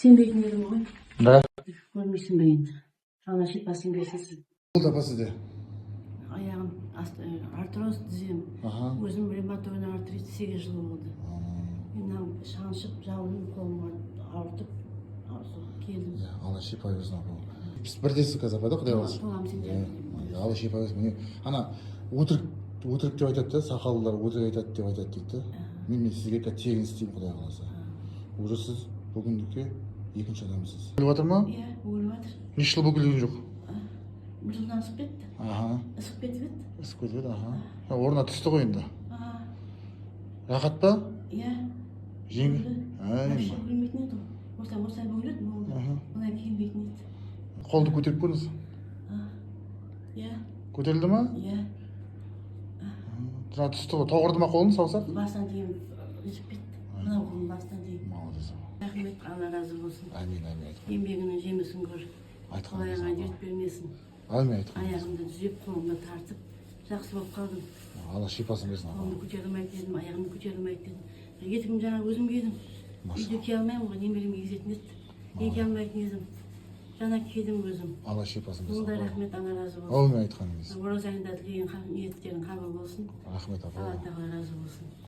Sen bekleyelim oğlum. Да. Görmüşsün beyin. Sana şifasını versin. Бұл да сізде. Ayağım artroz dizim. Aha. Özüm revmatoid artrit 8 yıl oldu. Ben şanışıp жалынып kolum ağrıtıp келдім. Алла шипа берсін апа. Біз бірдесі қазір да құдай қаласа. Туғам сен Алла шипа берсін. Міне ана өтірік деп айтады да, сақалдылар өтірік айтады деп айтады дейді. Мен сізге тегін істеймін құдай қаласа. Уже сіз бүгіндікке екінші адамсыз. Өліп жатыр ма? Иә, өліп жатыр. Неше жыл бүгілген жоқ? Bir жылдан ысып кетті. Ысып кетіп еді. Ісіп кетіп еді, орнына түсті ғой енді. Рахат па? Иә. Жеңіл? Вообще білмейтін еді. Осылай бөледі, бұлай келмейтін еді. Қолды көтеріп көріңіз. Иә. Көтерілді ма? Иә. Жаңа түсті ғой, тоғырды ма қолын саусақ? Бастан дейін ісіп кетті. Мынау қолын бастан дейін. Молодец. Рахмет, Алла разы болсын. Әмин. Еңбегінің жемісін көр. Айтқан Қолайыңа дерт бермесін. Әмин. Аяғымды түзеп, қолымды тартып, жақсы болып қалдым. Алла шипасын берсін. Қолымды көтере алмайды дедім, аяғымды көтере алмайды дедім. Етімді жаңа өзім кедім. Үйде ке алмаймын ғой, немеремге кезетін еді. Еке алмайтын едім. Жаңа кедім өзім. Алла шипасын берсін. Мұнда рахмет, Алла разы болсын. Әумин айтқаныңыз. Ораза айында тілеген ниеттерің қабыл болсын. Рахмет апа. Алла тағала разы болсын.